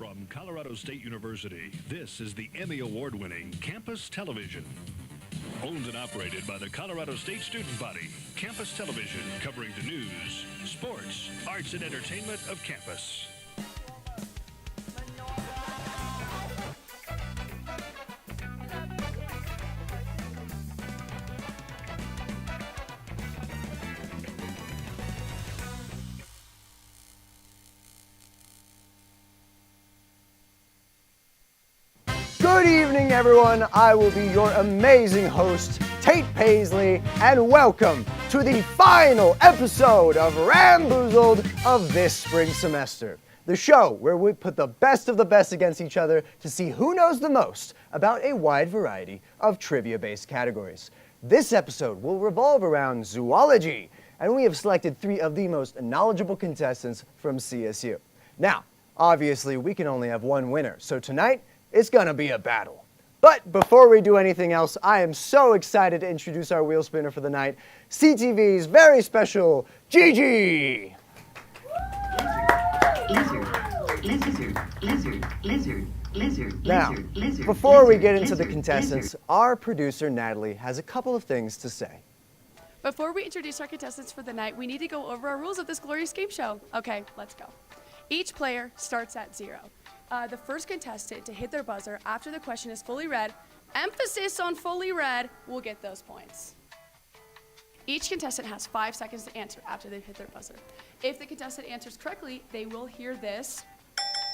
From Colorado State University, this is the Emmy Award-winning Campus Television. Owned and operated by the Colorado State Student Body, Campus Television, covering the news, sports, arts, and entertainment of campus. Good evening, everyone. I will be your amazing host, Tate Paisley, and welcome to the final episode of Ramboozled of this spring semester. The show where we put the best of the best against each other to see who knows the most about a wide variety of trivia-based categories. This episode will revolve around zoology, and we have selected 3 of the most knowledgeable contestants from CSU. Now, obviously, we can only have one winner, so tonight, it's gonna be a battle. But before we do anything else, I am so excited to introduce our wheel spinner for the night, CTV's very special Gigi. Now, before we get into the contestants, our producer Natalie has a couple of things to say. Before we introduce our contestants for the night, we need to go over our rules of this glorious game show. Okay, let's go. Each player starts at 0. The first contestant to hit their buzzer after the question is fully read, emphasis on fully read, will get those points. Each contestant has 5 seconds to answer after they've hit their buzzer. If the contestant answers correctly, they will hear this.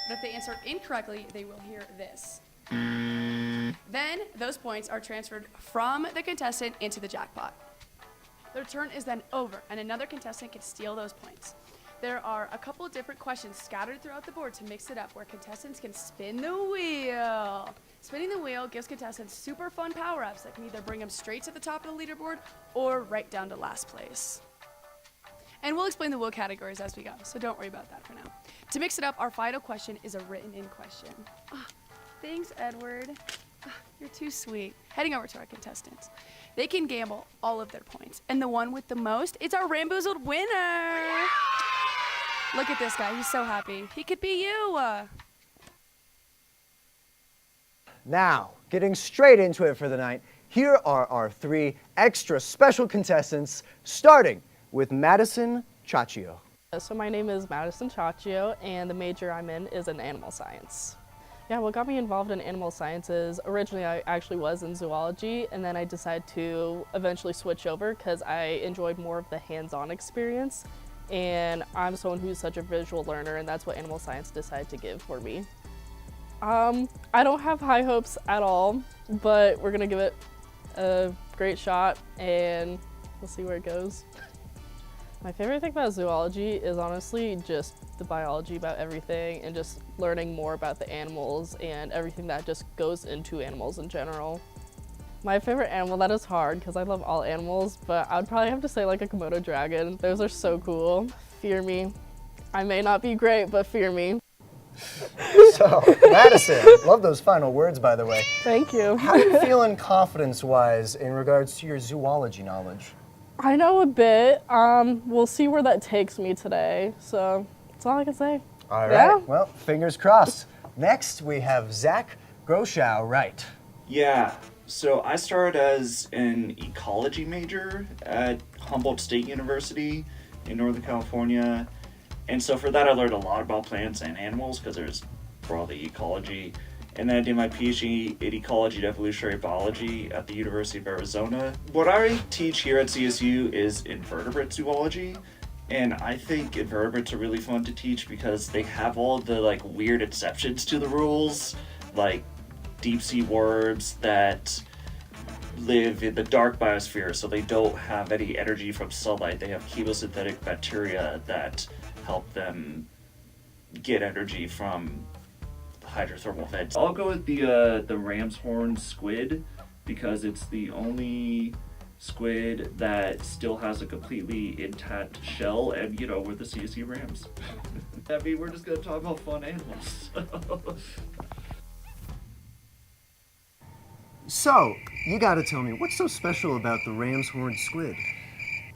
But if they answer incorrectly, they will hear this. Then those points are transferred from the contestant into the jackpot. Their turn is then over, and another contestant can steal those points. There are a couple of different questions scattered throughout the board to mix it up where contestants can spin the wheel. Spinning the wheel gives contestants super fun power-ups that can either bring them straight to the top of the leaderboard or right down to last place. And we'll explain the wheel categories as we go, so don't worry about that for now. To mix it up, our final question is a written-in question. Thanks, Edward. You're too sweet. Heading over to our contestants. They can gamble all of their points, and the one with the most is our Ramboozled winner. Look at this guy, he's so happy. He could be you. Now, getting straight into it for the night, here are our 3 extra special contestants, starting with Madison Chaccio. So my name is Madison Chaccio, and the major I'm in is in animal science. Yeah, what got me involved in animal sciences, originally I actually was in zoology, and then I decided to eventually switch over because I enjoyed more of the hands-on experience. And I'm someone who's such a visual learner, and that's what animal science decided to give for me. I don't have high hopes at all, but we're gonna give it a great shot, and we'll see where it goes. My favorite thing about zoology is honestly just the biology about everything, and just learning more about the animals and everything that just goes into animals in general. My favorite animal, that is hard because I love all animals, but I would probably have to say like a Komodo dragon. Those are so cool. Fear me. I may not be great, but fear me. So, Madison, love those final words, by the way. Thank you. How are you feeling confidence-wise in regards to your zoology knowledge? I know a bit. We'll see where that takes me today, so that's all I can say. All right, Yeah. Well, fingers crossed. Next, we have Zach Groschow-Wright. Yeah, so I started as an ecology major at Humboldt State University in Northern California. And so for that I learned a lot about plants and animals because there's broadly ecology. And then I did my PhD in ecology and evolutionary biology at the University of Arizona. What I teach here at CSU is invertebrate zoology. And I think invertebrates are really fun to teach because they have all the like weird exceptions to the rules, like deep sea worms that live in the dark biosphere, so they don't have any energy from sunlight. They have chemosynthetic bacteria that help them get energy from hydrothermal vents. I'll go with the ram's horn squid because it's the only squid that still has a completely intact shell, and we're the CSU Rams. I mean, we're just gonna talk about fun animals. So, you gotta tell me, what's so special about the ram's horn squid?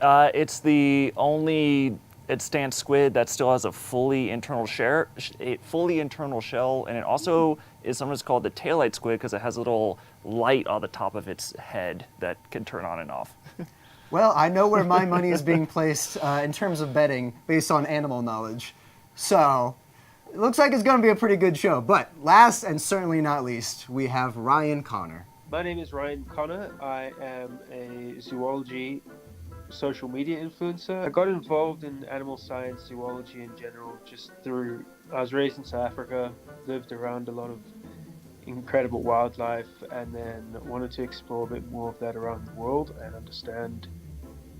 It's the only stand squid that still has a fully internal shell, and it also is sometimes called the taillight squid because it has a little light on the top of its head that can turn on and off. Well, I know where my money is being placed in terms of betting based on animal knowledge. So, it looks like it's going to be a pretty good show. But last and certainly not least, we have Ryan Connor. My name is Ryan Connor. I am a zoology social media influencer. I got involved in animal science, zoology in general, just through, I was raised in South Africa, lived around a lot of incredible wildlife, and then wanted to explore a bit more of that around the world and understand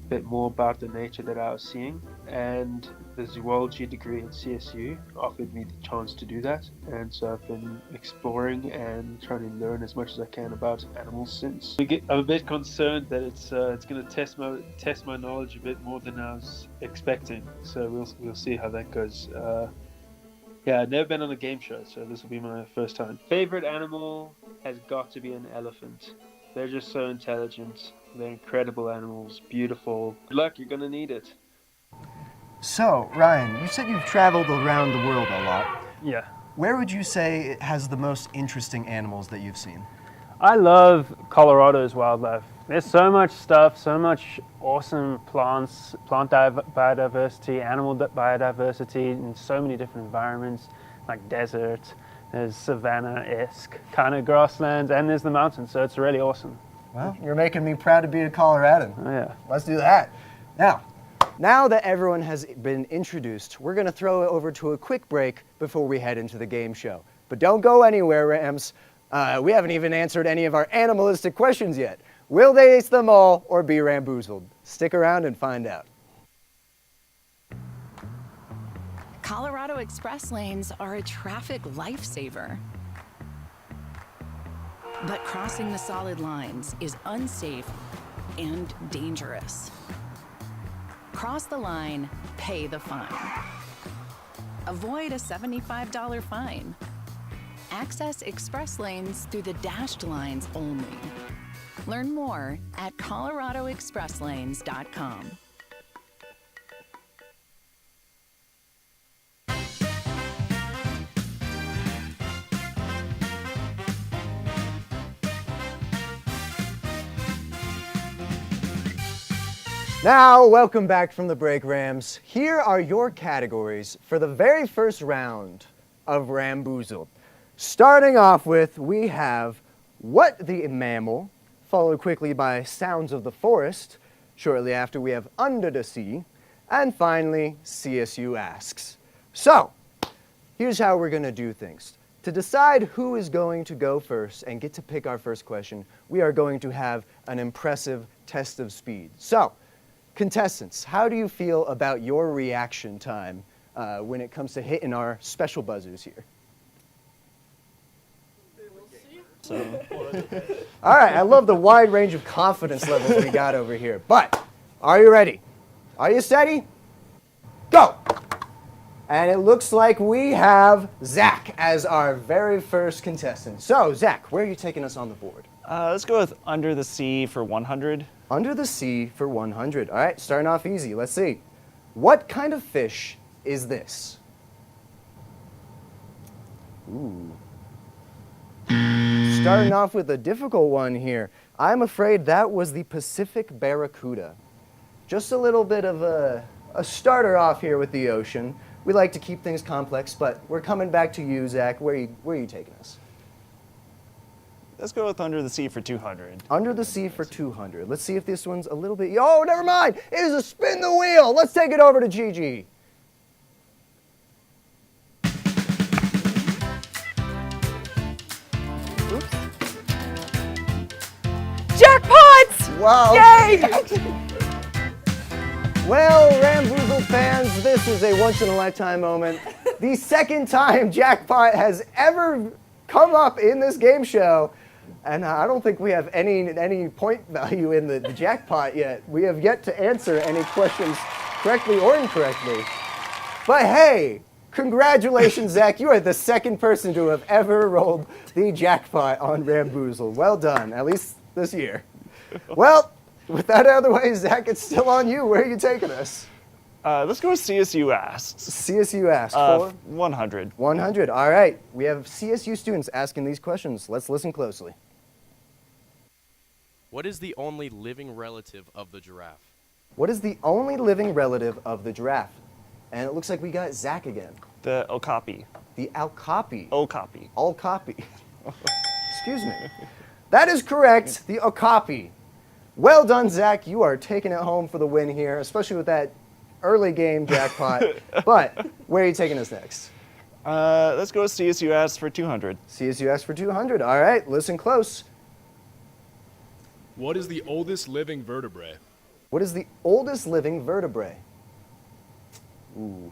a bit more about the nature that I was seeing. And the zoology degree at CSU offered me the chance to do that, and so I've been exploring and trying to learn as much as I can about animals since. I'm a bit concerned that it's going to test my knowledge a bit more than I was expecting, so we'll see how that goes. Yeah, I've never been on a game show, so this will be my first time. Favorite animal has got to be an elephant. They're just so intelligent. They're incredible animals, beautiful. Good luck, you're gonna need it. So, Ryan, you said you've traveled around the world a lot. Yeah. Where would you say it has the most interesting animals that you've seen? I love Colorado's wildlife. There's so much stuff, so much awesome plants, biodiversity, animal biodiversity in so many different environments, like desert, there's savanna-esque kind of grasslands, and there's the mountains, so it's really awesome. Well, you're making me proud to be a Coloradan. Oh, yeah. Let's do that. Now that everyone has been introduced, we're going to throw it over to a quick break before we head into the game show. But don't go anywhere, Rams. We haven't even answered any of our animalistic questions yet. Will they ace them all or be ramboozled? Stick around and find out. Colorado Express lanes are a traffic lifesaver. But crossing the solid lines is unsafe and dangerous. Cross the line, pay the fine. Avoid a $75 fine. Access express lanes through the dashed lines only. Learn more at coloradoexpresslanes.com. Now, welcome back from the break, Rams. Here are your categories for the very first round of Ramboozled. Starting off with, we have What the Mammal, followed quickly by Sounds of the Forest. Shortly after, we have Under the Sea. And finally, CSU Asks. So, here's how we're going to do things. To decide who is going to go first and get to pick our first question, we are going to have an impressive test of speed. So, contestants, how do you feel about your reaction time when it comes to hitting our special buzzers here? All right, I love the wide range of confidence levels we got over here. But, are you ready? Are you steady? Go! And it looks like we have Zach as our very first contestant. So, Zach, where are you taking us on the board? Let's go with Under the Sea for 100. Under the Sea for 100. All right, starting off easy. Let's see. What kind of fish is this? Ooh. Starting off with a difficult one here. I'm afraid that was the Pacific barracuda. Just a little bit of a starter off here with the ocean. We like to keep things complex, but we're coming back to you, Zach. Where are you taking us? Let's go with Under the Sea for 200. Under the Sea for 200. Let's see if this one's a little bit... Oh, never mind. It is a spin the wheel. Let's take it over to Gigi. Oops. Jackpots! Wow. Yay! Well, Ramboozled fans, this is a once-in-a-lifetime moment. The second time jackpot has ever come up in this game show. And I don't think we have any point value in the jackpot yet. We have yet to answer any questions correctly or incorrectly. But hey, congratulations, Zach. You are the second person to have ever rolled the jackpot on Ramboozled. Well done, at least this year. Well, with that out of the way, Zach, it's still on you. Where are you taking us? Let's go with CSU asks. CSU asks for 100. 100. All right. We have CSU students asking these questions. Let's listen closely. What is the only living relative of the giraffe? What is the only living relative of the giraffe? And it looks like we got Zach again. The okapi. The okapi. Okapi. Okapi. Excuse me. That is correct. The okapi. Well done, Zach. You are taking it home for the win here, especially with that early game jackpot. But where are you taking us next? Let's go with CSU asks for 200. CSU asks for 200. All right. Listen close. What is the oldest living vertebrae? What is the oldest living vertebrae? Ooh.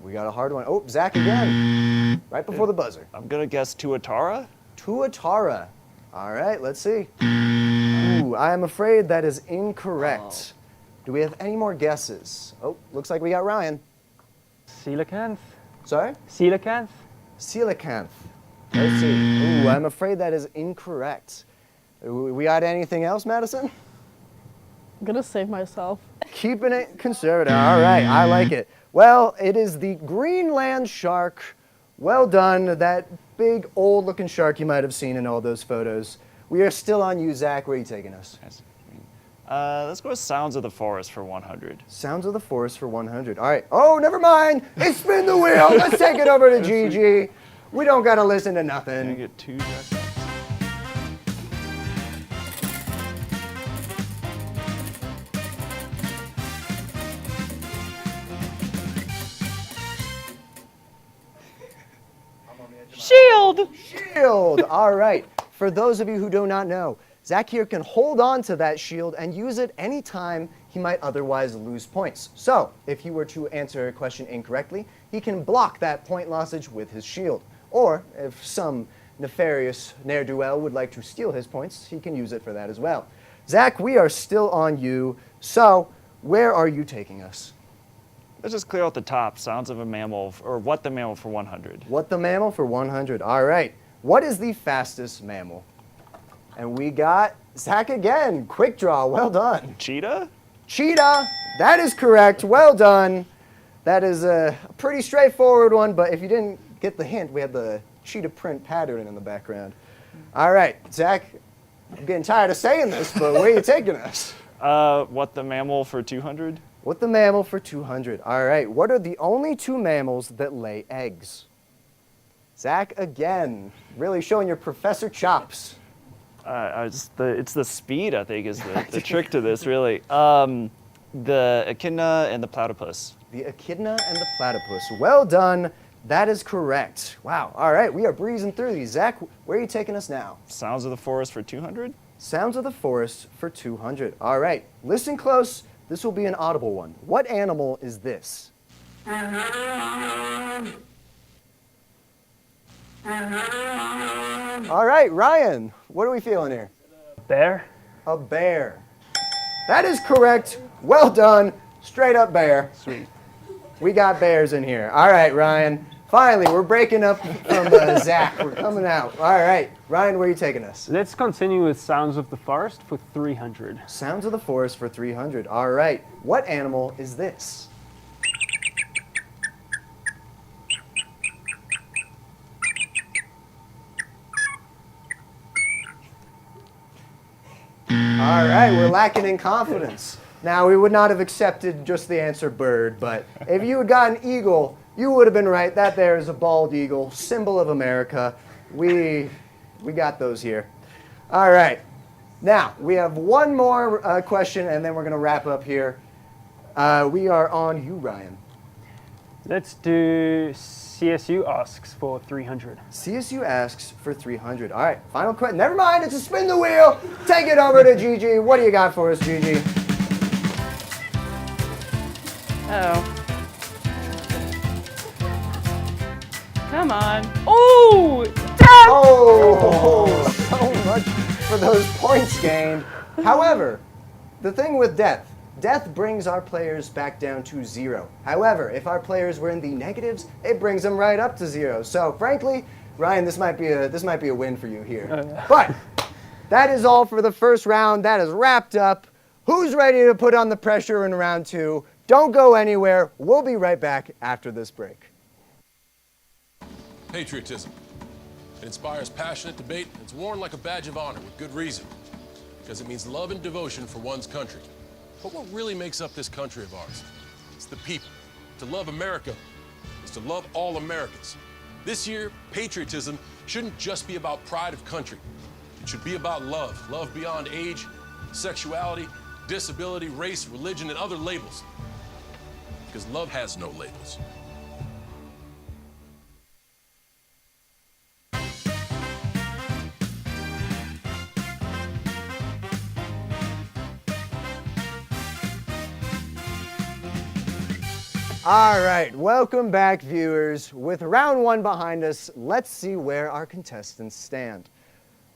We got a hard one. Oh, Zach again. Right before the buzzer. I'm going to guess Tuatara. Tuatara. All right, let's see. Ooh, I am afraid that is incorrect. Do we have any more guesses? Oh, looks like we got Ryan. Coelacanth? Sorry? Coelacanth? Coelacanth. Let's see. Ooh, I'm afraid that is incorrect. We got anything else, Madison? I'm gonna save myself. Keeping it conservative. All right, I like it. Well, it is the Greenland shark. Well done. That big, old-looking shark you might have seen in all those photos. We are still on you, Zach. Where are you taking us? Let's go with Sounds of the Forest for 100. Sounds of the Forest for 100. All right. Oh, never mind. It's spin the wheel. Let's take it over to Gigi. We don't got to listen to nothing. Can I get 2 jackpots? Shield! Shield. All right. For those of you who do not know, Zach here can hold on to that shield and use it anytime he might otherwise lose points. So, if he were to answer a question incorrectly, he can block that point lossage with his shield. Or, if some nefarious ne'er-do-well would like to steal his points, he can use it for that as well. Zach, we are still on you. So, where are you taking us? Let's just clear out the top. Sounds of a mammal, or what the mammal for 100. What the mammal for 100. All right. What is the fastest mammal? And we got Zach again. Quick draw. Well done. Cheetah? Cheetah. That is correct. Well done. That is a pretty straightforward one, but if you didn't get the hint, we had the cheetah print pattern in the background. All right, Zach, I'm getting tired of saying this, but where are you taking us? What the mammal for 200? What the mammal for 200. All right, what are the only 2 mammals that lay eggs? Zach, again, really showing your professor chops. It's the speed, I think, is the trick to this, really. The echidna and the platypus. The echidna and the platypus. Well done. That is correct. Wow. All right, we are breezing through these. Zach, where are you taking us now? Sounds of the Forest for 200? Sounds of the Forest for 200. All right, listen close. This will be an audible one. What animal is this? All right, Ryan, what are we feeling here? Bear? A bear. That is correct. Well done. Straight up bear. Sweet. We got bears in here. All right, Ryan. Finally, we're breaking up from Zach. We're coming out. All right. Ryan, where are you taking us? Let's continue with Sounds of the Forest for 300. Sounds of the Forest for 300. All right. What animal is this? All right, we're lacking in confidence. Now, we would not have accepted just the answer bird, but if you had gotten eagle, you would have been right. That there is a bald eagle, symbol of America. We got those here. All right. Now, we have one more question, and then we're going to wrap up here. We are on you, Ryan. Let's do CSU asks for 300. CSU asks for 300. All right, final question. Never mind, it's a spin the wheel. Take it over to Gigi. What do you got for us, Gigi? Uh-oh. Come on. Oh, death! Oh, so much for those points gained. However, the thing with death brings our players back down to 0. However, if our players were in the negatives, it brings them right up to 0. So, frankly, Ryan, this might be a win for you here. But that is all for the first round. That is wrapped up. Who's ready to put on the pressure in round 2? Don't go anywhere. We'll be right back after this break. Patriotism. It inspires passionate debate, and it's worn like a badge of honor with good reason, because it means love and devotion for one's country. But what really makes up this country of ours? It's the people. To love America is to love all Americans. This year, patriotism shouldn't just be about pride of country. It should be about love. Love beyond age, sexuality, disability, race, religion, and other labels. Because love has no labels. All right, welcome back, viewers. With round one behind us, let's see where our contestants stand.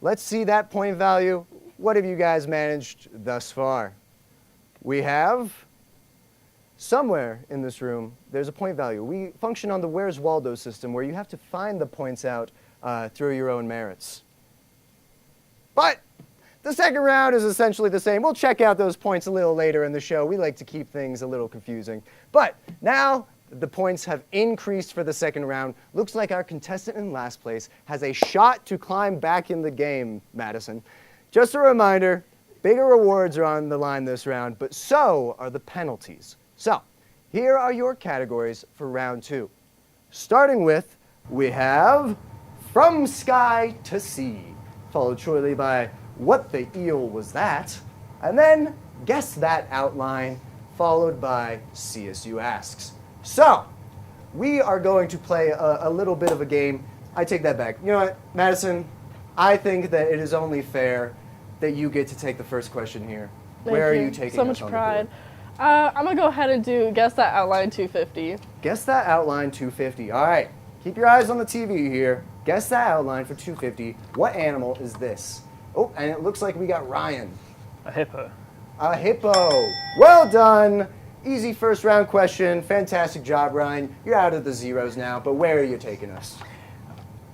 Let's see that point value. What have you guys managed thus far? We have, somewhere in this room, there's a point value. We function on the Where's Waldo system, where you have to find the points out through your own merits. But the second round is essentially the same. We'll check out those points a little later in the show. We like to keep things a little confusing. But now the points have increased for the second round. Looks like our contestant in last place has a shot to climb back in the game, Madison. Just a reminder, bigger rewards are on the line this round, but so are the penalties. So here are your categories for round two. Starting with, we have From Sky to Sea, followed shortly by What the Eel Was That? And then Guess That Outline, followed by CSU Asks. So, we are going to play a little bit of a game. I take that back. You know what, Madison, I think that it is only fair that you get to take the first question here. Where are you taking so us much on pride. the board? I'm going to go ahead and do Guess That Outline 250. Guess That Outline 250. All right, keep your eyes on the TV here. Guess That Outline for 250. What animal is this? Oh, and it looks like we got Ryan. A hippo. A hippo. Well done. Easy first round question. Fantastic job, Ryan. You're out of the zeros now, but where are you taking us?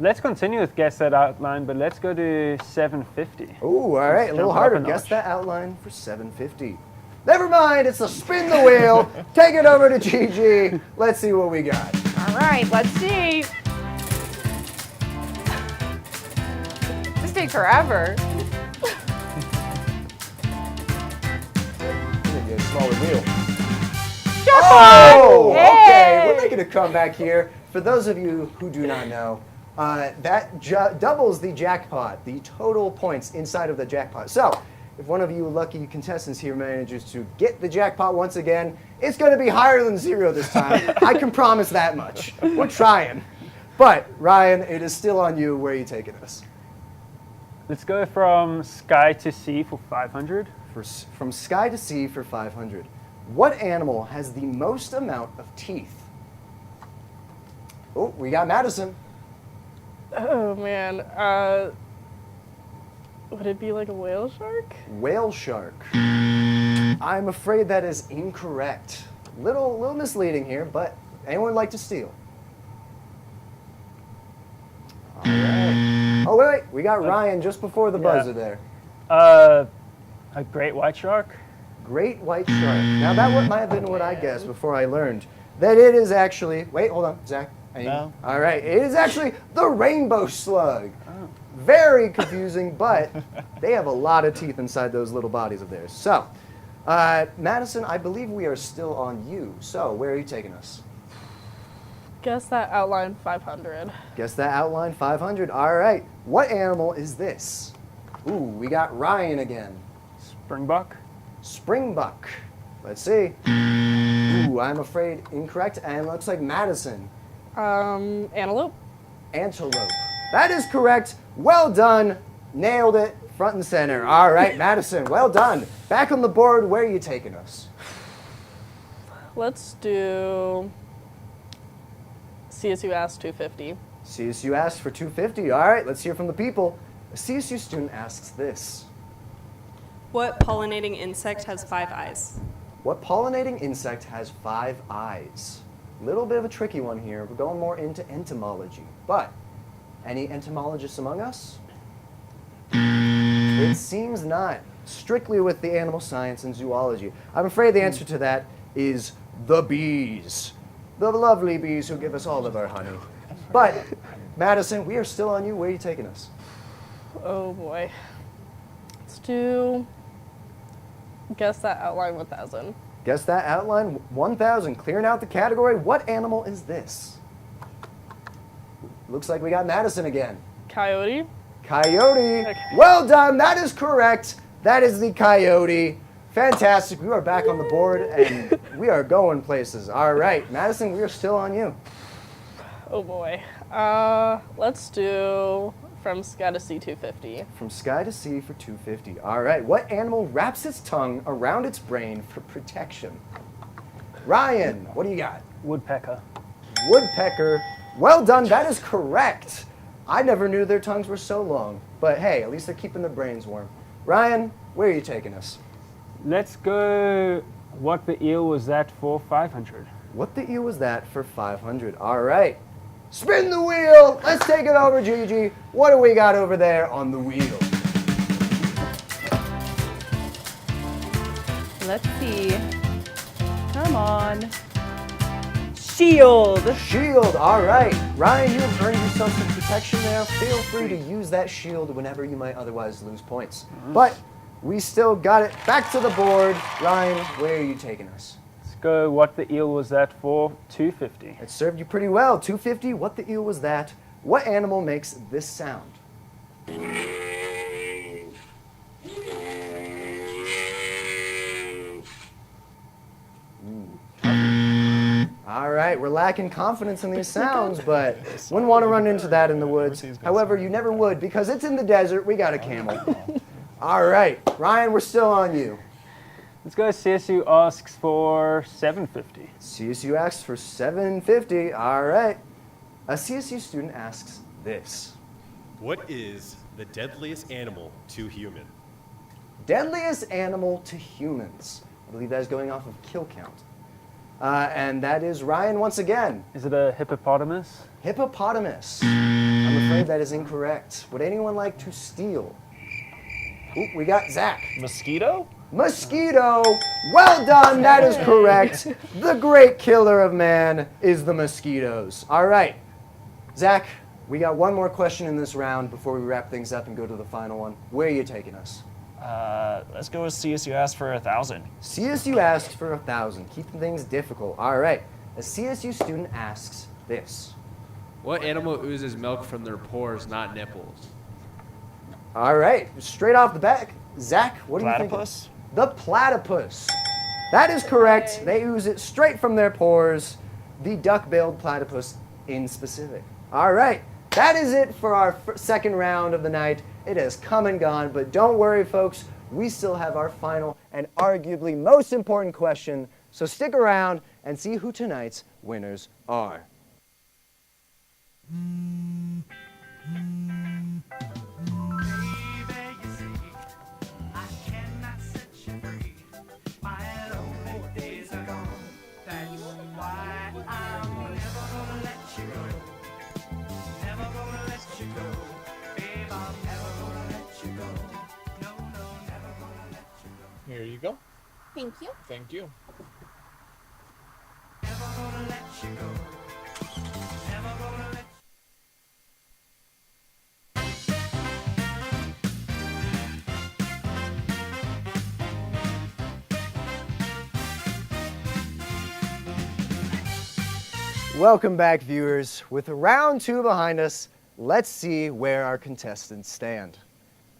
Let's continue with Guess That Outline, but let's go to 750. Ooh, all right, a little jump it up harder. a Guess notch. That Outline for 750. Never mind, it's a spin the wheel. Take it over to Gigi. Let's see what we got. All right, let's see. This takes forever. Get a smaller wheel. Jackpot! Oh, okay. Yay! We're making a comeback here. For those of you who do not know, that doubles the jackpot, the total points inside of the jackpot. So, if one of you lucky contestants here manages to get the jackpot once again, it's going to be higher than zero this time. I can promise that much. We're trying. But, Ryan, it is still on you. Where are you taking us? Let's go from Sky to Sea for 500. From Sky to Sea for 500. What animal has the most amount of teeth? Oh, we got Madison. Oh, man. Would it be like a whale shark? Whale shark. I'm afraid that is incorrect. Little misleading here, but anyone like to steal? All right. Oh, wait. We got Ryan just before the buzzer there. A great white shark. Great white shark. Now, that might have been what I guessed before I learned that it is actually... Wait, hold on, Zach. No. All right. It is actually the rainbow slug. Oh. Very confusing, but they have a lot of teeth inside those little bodies of theirs. So, Madison, I believe we are still on you. So, where are you taking us? Guess That Outline 500. Guess That Outline 500. All right. What animal is this? Ooh, we got Ryan again. Springbuck. Springbuck. Let's see. Ooh, I'm afraid incorrect. And it looks like Madison. Antelope. Antelope. That is correct. Well done. Nailed it. Front and center. All right, Madison. Well done. Back on the board. Where are you taking us? Let's do CSU Ask 250. CSU asked for 250. All right, let's hear from the people. A CSU student asks this. What pollinating insect has 5 eyes? What pollinating insect has 5 eyes? Little bit of a tricky one here. We're going more into entomology. But, any entomologists among us? It seems not. Strictly with the animal science and zoology. I'm afraid the answer to that is the bees. The lovely bees who give us all of our honey. But, Madison, we are still on you. Where are you taking us? Oh boy. Let's do. Guess that outline 1000. Guess that outline 1000. Clearing out the category. What animal is this? Looks like we got Madison again. Coyote. Coyote. Okay. Well done. That is correct. That is the coyote. Fantastic. We are back on the board, and we are going places. All right, Madison, we are still on you. Oh boy. Let's do From Sky to Sea 250. From Sky to Sea for 250. All right. What animal wraps its tongue around its brain for protection? Ryan, what do you got? Woodpecker. Woodpecker. Well done. That is correct. I never knew their tongues were so long. But hey, at least they're keeping their brains warm. Ryan, where are you taking us? Let's go. What the eel was that for 500? What the eel was that for 500? All right. Spin the wheel. Let's take it over, Gigi. What do we got over there on the wheel? Let's see. Come on. Shield. Shield. All right. Ryan, you have earned yourself some protection there. Feel free to use that shield whenever you might otherwise lose points. But we still got it. Back to the board. Ryan, where are you taking us? Let's go. What the eel was that for 250? It served you pretty well. 250. What the eel was that? What animal makes this sound? All right, we're lacking confidence in these sounds, but wouldn't want to run into that in the woods. However, you never would because it's in the desert. We got a camel. All right, Ryan, we're still on you. Let's go. CSU asks for 750. CSU asks for 750. All right. A CSU student asks this. What is the deadliest animal to human? Deadliest animal to humans. I believe that is going off of kill count. And that is Ryan once again. Is it a hippopotamus? Hippopotamus. I'm afraid that is incorrect. Would anyone like to steal? Ooh, we got Zach. Mosquito? Mosquito. Well done. That is correct. The great killer of man is the mosquitoes. All right. Zach, we got one more question in this round before we wrap things up and go to the final one. Where are you taking us? Let's go with CSU asked for 1,000. CSU asked for 1,000, keeping things difficult. All right, a CSU student asks this. What animal oozes milk from their pores, not nipples? All right, straight off the back, Zach, what do you think? Platypus? The platypus. That is correct. They ooze it straight from their pores. The duck-billed platypus in specific. All right, that is it for our second round of the night. It has come and gone, but don't worry, folks. We still have our final and arguably most important question, so stick around and see who tonight's winners are. Here you go. Thank you. Thank you. Welcome back, viewers. With round 2 behind us, let's see where our contestants stand.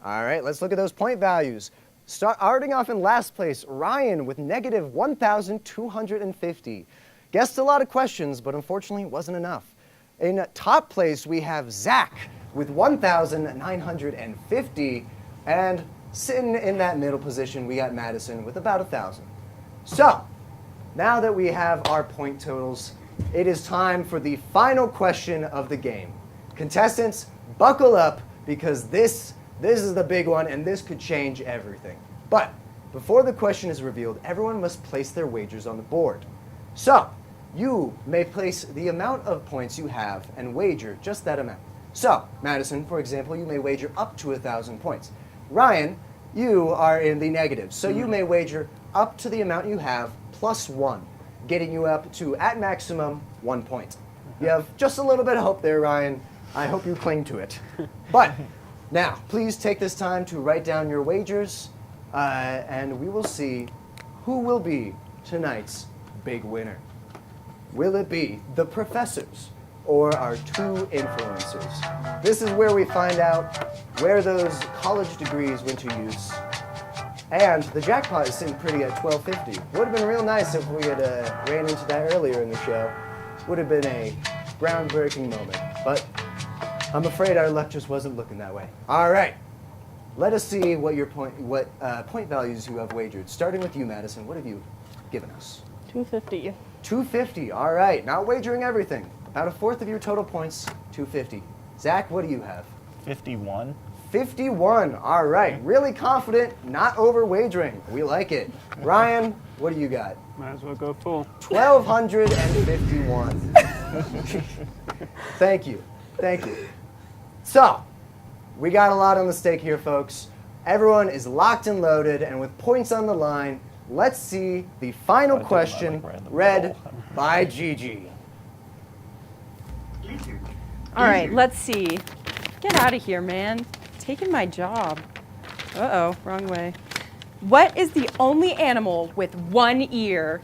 All right, let's look at those point values. Starting off in last place, Ryan with negative 1,250. Guessed a lot of questions, but unfortunately it wasn't enough. In top place, we have Zach with 1,950. And sitting in that middle position, we got Madison with about 1,000. So, now that we have our point totals, it is time for the final question of the game. Contestants, buckle up because this is the big one and this could change everything. But before the question is revealed, everyone must place their wagers on the board. So, you may place the amount of points you have and wager just that amount. So, Madison, for example, you may wager up to 1,000 points. Ryan, you are in the negative, so you may wager up to the amount you have plus 1. getting you up to, at maximum, 1 point. You have just a little bit of hope there, Ryan. I hope you cling to it. But now, please take this time to write down your wagers, and we will see who will be tonight's big winner. Will it be the professors or our two influencers? This is where we find out where those college degrees went to use. And the jackpot is sitting pretty at $12.50. Would have been real nice if we had ran into that earlier in the show. Would have been a groundbreaking moment. But I'm afraid our luck just wasn't looking that way. All right. Let us see what point values you have wagered. Starting with you, Madison. What have you given us? 250. 250. All right. Not wagering everything. About a fourth of your total points, 250. Zach, what do you have? 51. 51. All right. Really confident, not over wagering. We like it. Ryan, what do you got? Might as well go full. 1,251. Thank you. Thank you. So, we got a lot on the stake here, folks. Everyone is locked and loaded, and with points on the line, let's see the final question read by Gigi. All right, let's see. Get out of here, man. Taking my job. Uh-oh, wrong way. What is the only animal with one ear?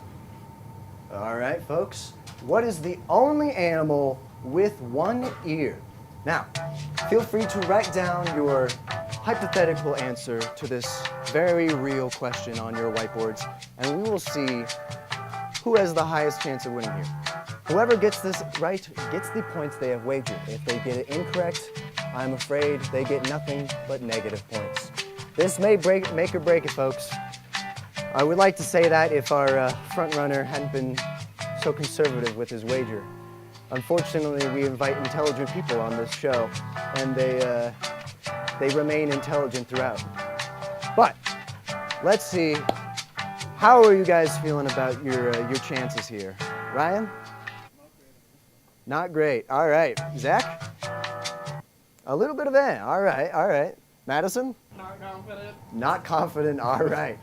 All right, folks. What is the only animal with one ear? Now, feel free to write down your hypothetical answer to this very real question on your whiteboards, and we will see who has the highest chance of winning here. Whoever gets this right gets the points they have wagered. If they get it incorrect, I'm afraid they get nothing but negative points. This may make or break it, folks. I would like to say that if our front runner hadn't been so conservative with his wager. Unfortunately, we invite intelligent people on this show, and they remain intelligent throughout. But let's see. How are you guys feeling about your chances here? Ryan? Not great. All right. Zach? A little bit of that. All right. All right. Madison? Not confident. Not confident. All right.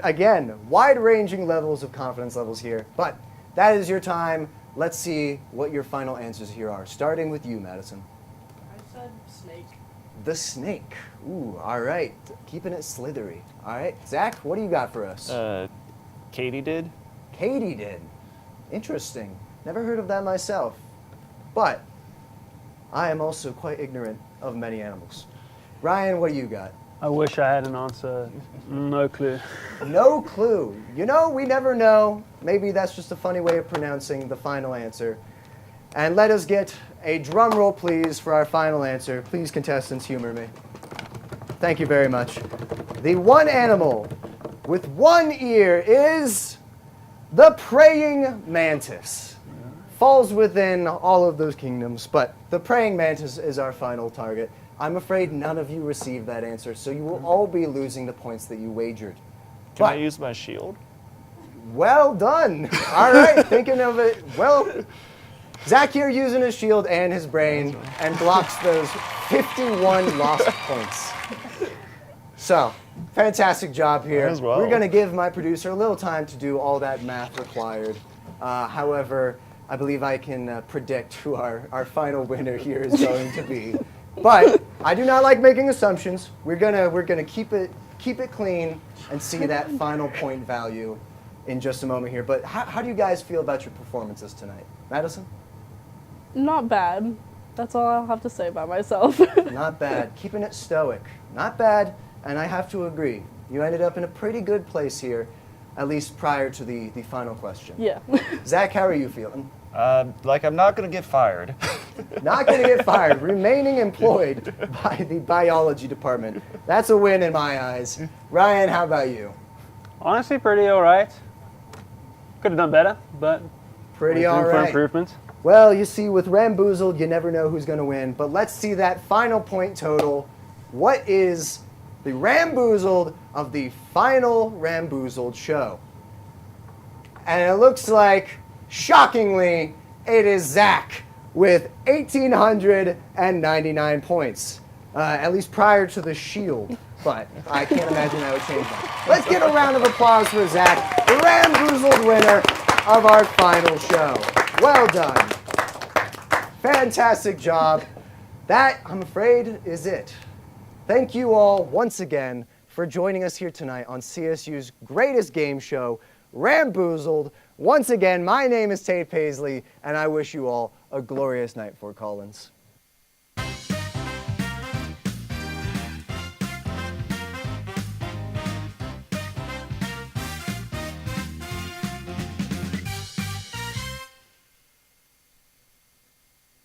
Again, wide-ranging levels of confidence levels here. But that is your time. Let's see what your final answers here are. Starting with you, Madison. I said snake. The snake. Ooh, all right. Keeping it slithery. All right. Zach, what do you got for us? Katie did. Katie did. Interesting. Never heard of that myself. But I am also quite ignorant of many animals. Ryan, what do you got? I wish I had an answer. No clue. No clue. You know, we never know. Maybe that's just a funny way of pronouncing the final answer. And let us get a drum roll, please, for our final answer. Please, contestants, humor me. Thank you very much. The one animal with one ear is the praying mantis. Falls within all of those kingdoms, but the praying mantis is our final target. I'm afraid none of you received that answer, so you will all be losing the points that you wagered. Can I use my shield? Well done. All right, thinking of it. Well, Zach here using his shield and his brain and blocks those 51 lost points. So, fantastic job here. As well. We're going to give my producer a little time to do all that math required. However, I believe I can predict who our final winner here is going to be. But I do not like making assumptions. We're gonna keep it clean and see that final point value in just a moment here. But how do you guys feel about your performances tonight? Madison? Not bad. That's all I'll have to say about myself. Not bad. Keeping it stoic. Not bad, and I have to agree. You ended up in a pretty good place here, at least prior to the final question. Yeah. Zach, how are you feeling? Like I'm not going to get fired. Not going to get fired. Remaining employed by the biology department. That's a win in my eyes. Ryan, how about you? Honestly, pretty all right. Could have done better, but Pretty room all for right. improvement. Well, you see, with Ramboozled, you never know who's going to win. But let's see that final point total. What is the Ramboozled of the final Ramboozled show? And it looks like, shockingly, it is Zach with 1,899 points, at least prior to the shield. But I can't imagine that would change that. Let's get a round of applause for Zach, the Ramboozled winner. of our final show. Well done. Fantastic job. That, I'm afraid, is it. Thank you all once again for joining us here tonight on CSU's greatest game show, Ramboozled. Once again, my name is Tate Paisley, and I wish you all a glorious night, Fort Collins.